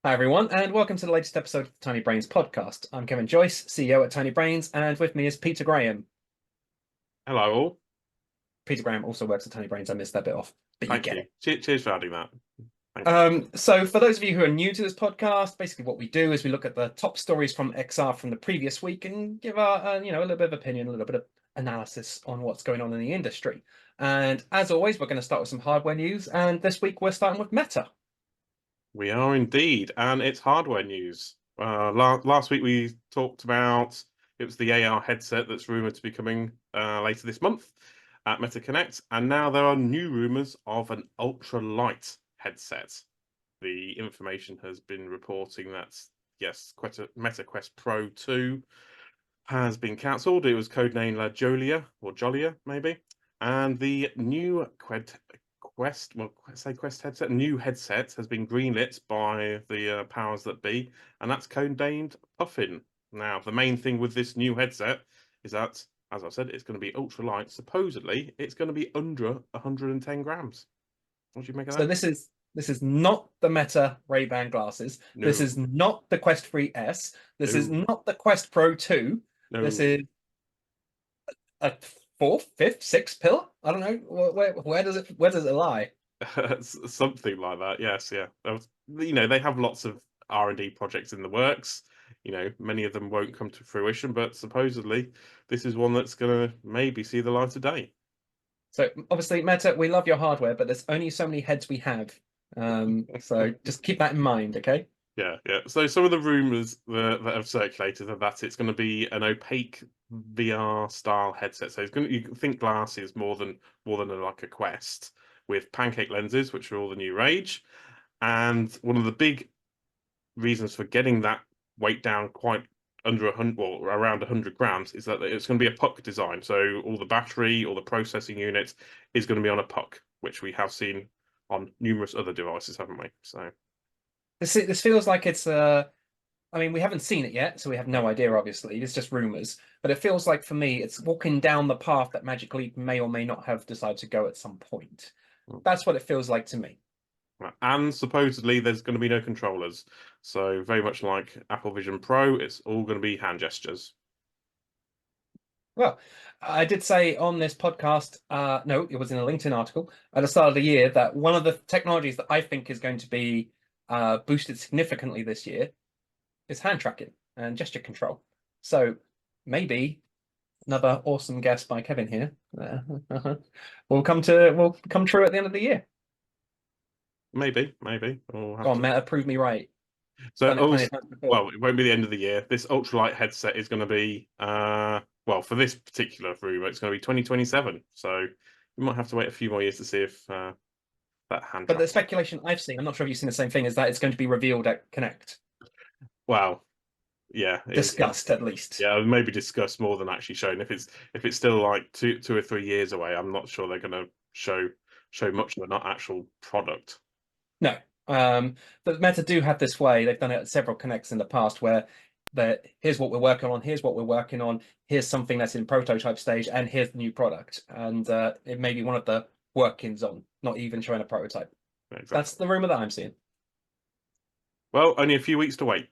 Hi, everyone, and welcome to the latest episode of the Tiny Brains podcast. I'm Kevin Joyce, CEO at Tiny Brains, and with me is Peter Graham. Hello all. Peter Graham also works at Tiny Brains. I missed that bit off, but you Thank get you. it. Cheers for adding that. Thank you. So for those of you who are new to this podcast, basically what we do is we look at the top stories from XR from the previous week and give our, a little bit of opinion, a little bit of analysis on what's going on in the industry. And as always, we're going to start with some hardware news. And this week we're starting with Meta. We are indeed, and it's hardware news. Last week we talked about it was the AR headset that's rumored to be coming later this month at Meta Connect, and now there are new rumors of an ultralight headset. The information has been reporting that yes, Meta Quest Pro 2 has been cancelled. It was codenamed La Jolia or Jolia, maybe. And the new Quest headset, new headset has been greenlit by the powers that be, and that's codenamed Puffin. Now, the main thing with this new headset is that, as I said, it's going to be ultra light. Supposedly, it's going to be under 110 grams. What do you make of So that? this is not the Meta Ray-Ban glasses. This No, is not the Quest 3S. This is no, not the Quest Pro 2. This no. is a fourth, fifth, sixth pillar. I don't know. Where does it lie? Something like that. Yes, yeah. They have lots of R&D projects in the works. Many of them won't come to fruition, but supposedly this is one that's going to maybe see the light of day. So obviously, Meta, we love your hardware, but there's only so many heads we have. So just keep that in mind, okay? Yeah, yeah. So some of the rumors that have circulated are that it's going to be an opaque VR style headset. So you can think glasses more than like a Quest with pancake lenses, which are all the new rage. And one of the big reasons for getting that weight down quite under 100, well, around 100 grams, is that it's going to be a puck design. So all the battery, all the processing units is going to be on a puck, which we have seen on numerous other devices, haven't we? So This feels like it's I mean, we haven't seen it yet, so we have no. no idea, obviously. It's just rumors. But it feels like for me, it's walking down the path that Magic Leap may or may not have decided to go at some point. That's what it feels like to me. And supposedly there's going to be no controllers. So very much like Apple Vision Pro, it's all going to be hand gestures. Well, I did say on this podcast, no, it was in a LinkedIn article at the start of the year that one of the technologies that I think is going to be boosted significantly this year is hand tracking and gesture control. So maybe another awesome guess by Kevin here will come true at the end of the year. Maybe. We'll Go have on, to. Meta, prove me right. So Done it plenty also, of times before. well, it won't be the end of the year. This ultralight headset is going to be, well, for this particular rumor, it's going to be 2027. So we might have to wait a few more years to see if that hand But the tracking. speculation I've seen, I'm not sure if you've seen the same thing, is that it's going to be revealed at Connect. Well, yeah, Discussed, at least. yeah, maybe discuss more than actually shown. If it's still like two or 3 years away, I'm not sure they're going to show much of an actual product. No. But Meta do have this way. They've done it at several connects in the past where here's what we're working on, here's what we're working on, here's something that's in prototype stage, and here's the new product. And it may be one of the workings on, not even showing a prototype. That's Exactly. the rumor that I'm seeing. Well, only a few weeks to wait.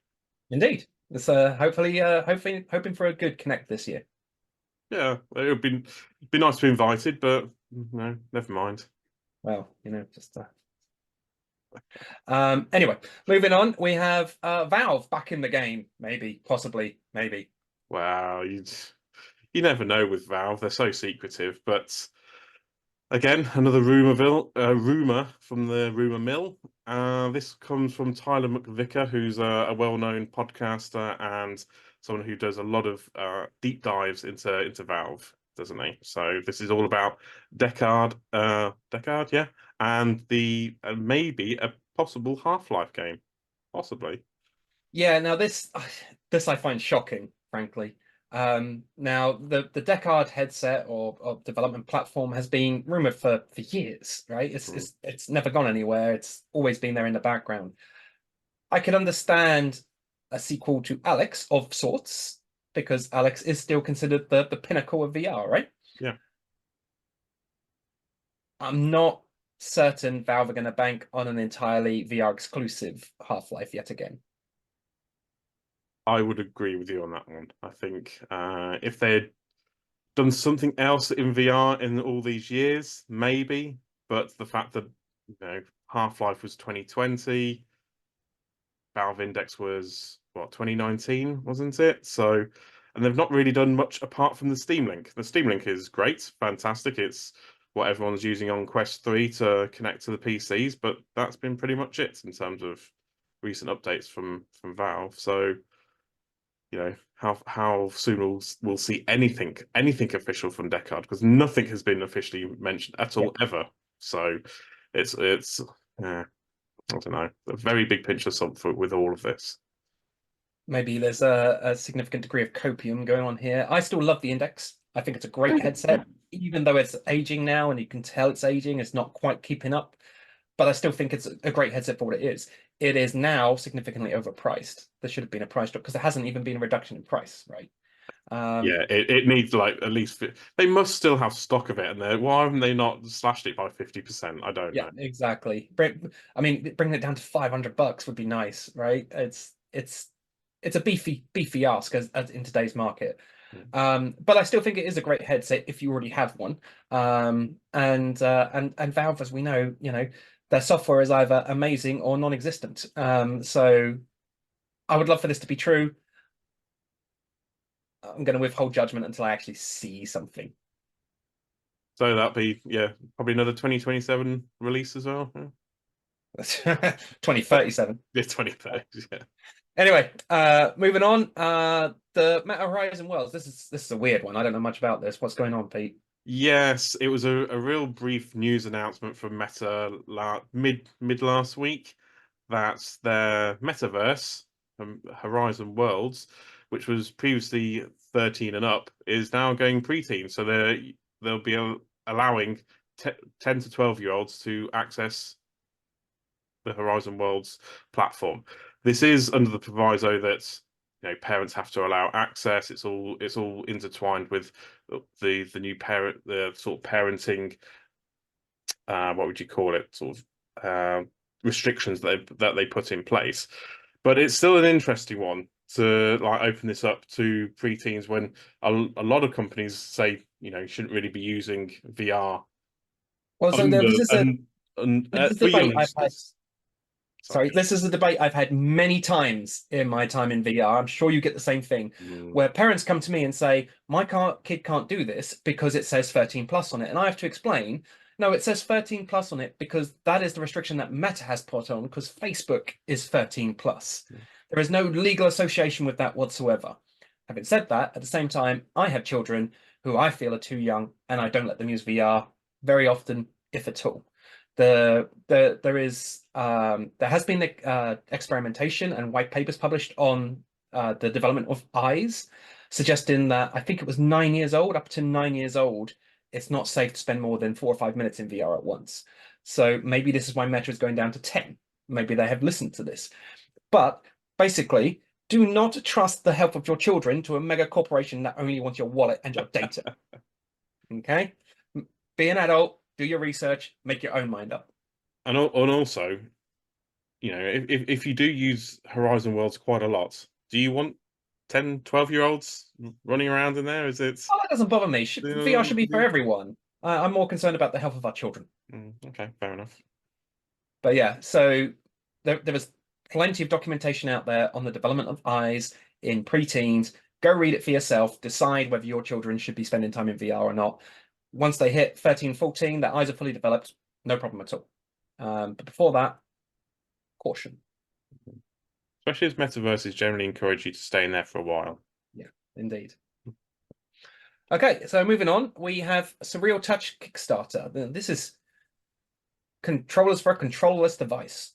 Indeed. It's hopefully hoping for a good connect this year. Yeah, it would be nice to be invited, but no, never mind. Well, just anyway, moving on, we have Valve back in the game, maybe, possibly, maybe. Wow, you never know with Valve. They're so secretive. But again, another rumor from the rumor mill. This comes from Tyler McVicker, who's a well-known podcaster and someone who does a lot of deep dives into Valve, doesn't he? So this is all about Deckard, yeah, and the maybe a possible Half-Life game, possibly. Yeah, now this I find shocking, frankly. Now the Deckard headset or development platform has been rumored for years, right? It's Hmm. it's it's never gone anywhere. It's always been there in the background. I could understand a sequel to Alyx of sorts because Alyx is still considered the pinnacle of VR, right? Yeah. I'm not. certain Valve are going to bank on an entirely VR exclusive Half-Life yet again. I would agree with you on that one. I think if they had done something else in VR in all these years, maybe. But the fact that Half-Life was 2020, Valve Index was what 2019, wasn't it? So, and they've not really done much apart from the Steam Link. The Steam Link is great, fantastic. It's what everyone's using on Quest 3 to connect to the PCs, but that's been pretty much it in terms of recent updates from Valve. So, how soon we'll see anything official from Deckard, because nothing has been officially mentioned at Yeah. all ever. So it's I don't know, a very big pinch of salt with all of this. Maybe there's a significant degree of copium going on here. I still love the Index. I think it's a great Yeah. headset, even though it's aging now and you can tell it's aging, it's not quite keeping up. But I still think it's a great headset for what it is. It is now significantly overpriced. There should have been a price drop because there hasn't even been a reduction in price, right? Um, Yeah, it needs like at least they must still have stock of it, and why haven't they not slashed it by 50%? I don't yeah, know. exactly. I mean, bringing it down to $500 would be nice, right? It's a beefy ask as in today's market. But I still think it is a great headset if you already have one. And Valve, as we know, their software is either amazing or non-existent. So I would love for this to be true. I'm going to withhold judgment until I actually see something. So that'd be probably another 2027 release as well. 2037. Yeah, 2030. Yeah. Anyway, moving on. The Meta Horizon Worlds. This is a weird one. I don't know much about this. What's going on, Pete? Yes, it was a real brief news announcement from Meta mid last week that their metaverse, Horizon Worlds, which was previously 13 and up, is now going preteen. So they'll be allowing 10 to 12-year-olds to access the Horizon Worlds platform. This is under the proviso that parents have to allow access. It's all intertwined with the new parent, the sort of parenting, what would you call it, sort of restrictions that they put in place. But it's still an interesting one to like open this up to preteens when a lot of companies say you shouldn't really be using VR Well, so under this is a for debate I've had. youngsters. Sorry, Sorry. this is a debate I've had many times in my time in VR. I'm sure you get the same thing, Mm. where parents come to me and say, "My kid can't do this because it says 13 plus on it," and I have to explain, "No, it says 13 plus on it because that is the restriction that Meta has put on because Facebook is 13 plus. There is no legal association with that whatsoever." Having said that, at the same time, I have children who I feel are too young, and I don't let them use VR very often, if at all. There has been experimentation and white papers published on the development of eyes, suggesting that I think it was 9 years old, up to 9 years old, it's not safe to spend more than 4 or 5 minutes in VR at once. So maybe this is why Meta is going down to 10. Maybe they have listened to this. But basically, do not trust the health of your children to a mega corporation that only wants your wallet and your data. Okay? Be an adult, do your research, make your own mind up. And also, if you do use Horizon Worlds quite a lot, do you want 10, 12-year-olds running around in there? Is it Oh, that doesn't bother me. VR should be for the- everyone. I'm more concerned about the health of our children. okay, fair enough. But yeah, so there was plenty of documentation out there on the development of eyes in preteens. Go read it for yourself. Decide whether your children should be spending time in VR or not. Once they hit 13, 14, their eyes are fully developed, no problem at all. But before that, caution. Especially as metaverses generally encourage you to stay in there for a while. Yeah, indeed. Okay, so moving on, we have Surreal Touch Kickstarter. This is controllers for a controllerless device.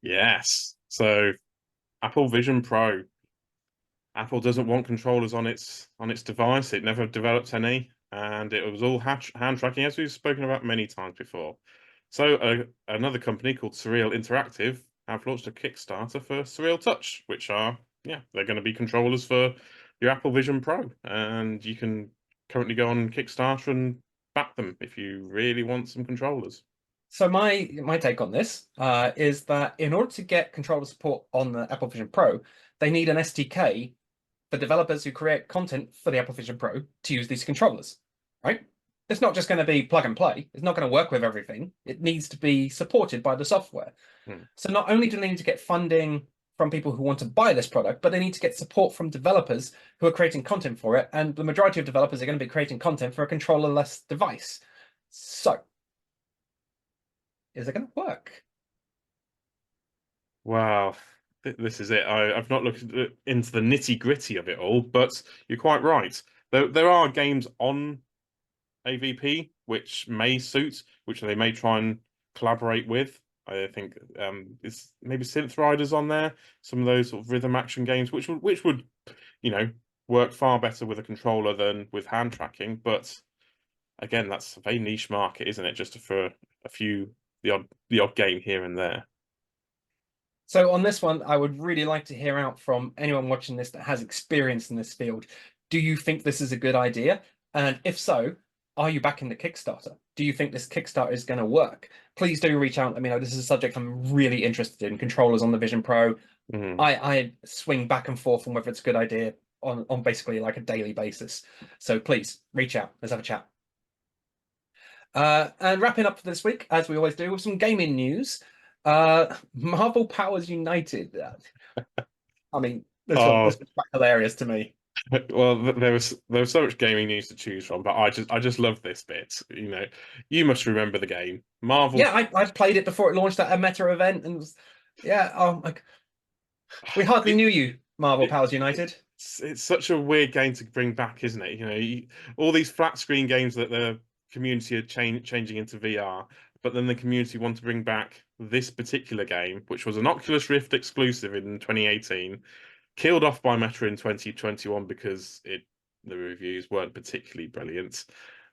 Yes. So Apple Vision Pro. Apple doesn't want controllers on its device. It never developed any, and it was all hand tracking, as we've spoken about many times before. So another company called Surreal Interactive have launched a Kickstarter for Surreal Touch, which are they're going to be controllers for your Apple Vision Pro, and you can currently go on Kickstarter and back them if you really want some controllers. So my take on this is that in order to get controller support on the Apple Vision Pro, they need an SDK for developers who create content for the Apple Vision Pro to use these controllers, right? It's not just going to be plug and play. It's not going to work with everything. It needs to be supported by the software. Hmm. So not only do they need to get funding from people who want to buy this product, but they need to get support from developers who are creating content for it. And the majority of developers are going to be creating content for a controller-less device. So is it going to work? Wow, this is it. I've not looked into the nitty-gritty of it all, but you're quite right. There are games on AVP which may suit, which they may try and collaborate with. I think it's maybe Synth Riders on there, some of those sort of rhythm action games, which would, work far better with a controller than with hand tracking. But again, that's a very niche market, isn't it? Just for a few the odd game here and there. So on this one, I would really like to hear out from anyone watching this that has experience in this field. Do you think this is a good idea? And if so, are you backing the Kickstarter? Do you think this Kickstarter is going to work? Please do reach out. Let me know. This is a subject I'm really interested in. Controllers on the Vision Pro. Mhm. I swing back and forth on whether it's a good idea on basically like a daily basis. So please reach out. Let's have a chat. And wrapping up for this week, as we always do, with some gaming news. Marvel Powers United. I mean, this one Oh, was quite hilarious to me. well, there was so much gaming news to choose from, but I just love this bit. You must remember the game Marvel. Yeah, I played it before it launched at a Meta event, and yeah, oh my, we hardly It, knew you, Marvel it, Powers United. it's such a weird game to bring back, isn't it? All these flat screen games that the community are changing into VR, but then the community want to bring back this particular game, which was an Oculus Rift exclusive in 2018, killed off by Meta in 2021 because the reviews weren't particularly brilliant.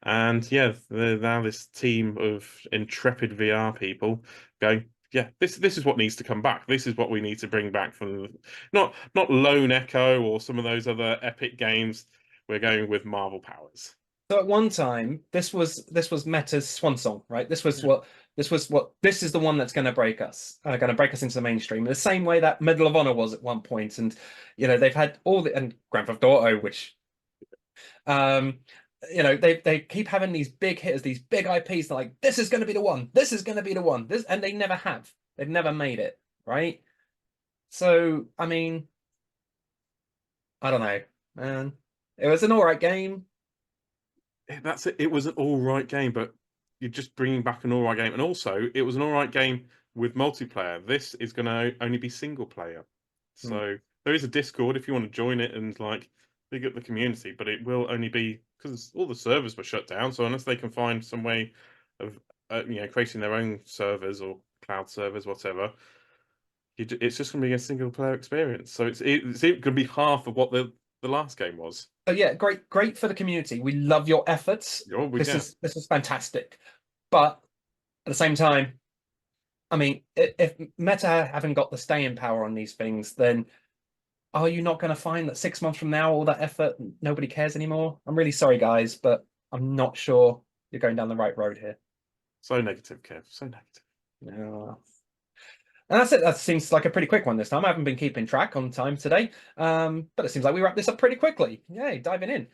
And yeah, now this team of intrepid VR people going, yeah, this is what needs to come back. This is what we need to bring back from not Lone Echo or some of those other epic games. We're going with Marvel Powers. So at one time, this was Meta's swan song, right? Yeah. This is the one that's going to going to break us into the mainstream. The same way that Medal of Honor was at one point, and they've had all the and Grand Theft Auto, which um, they keep having these big hitters, these big IPs. They're like, this is going to be the one. This is going to be the one. This, and they never have. They've never made it, right? So I mean, I don't know, man. It was an all right game. That's it. It was an all right game, but you're just bringing back an all right game, and also it was an all right game with multiplayer. This is going to only be single player, Hmm. so there is a Discord if you want to join it and like big up the community, but it will only be because all the servers were shut down. So unless they can find some way of creating their own servers or cloud servers, whatever, it's just going to be a single player experience. So it's going to be half of what the last game was. So yeah, great for the community. We love your efforts. Oh, yeah. This is fantastic. But at the same time, I mean, if Meta haven't got the staying power on these things, then are you not going to find that 6 months from now, all that effort, nobody cares anymore? I'm really sorry, guys, but I'm not sure you're going down the right road here. So negative, Kev. So negative. Yeah. And that's it. That seems like a pretty quick one this time. I haven't been keeping track on time today, but it seems like we wrapped this up pretty quickly. Yay, diving in.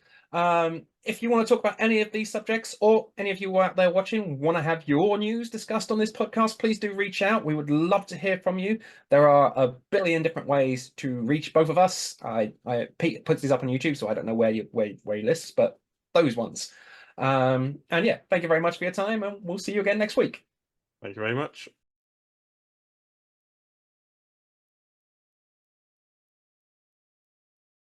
If you want to talk about any of these subjects, or any of you out there watching want to have your news discussed on this podcast, please do reach out. We would love to hear from you. There are a billion different ways to reach both of us. Pete puts these up on YouTube, so I don't know where he lists, but those ones. And yeah, thank you very much for your time, and we'll see you again next week. Thank you very much.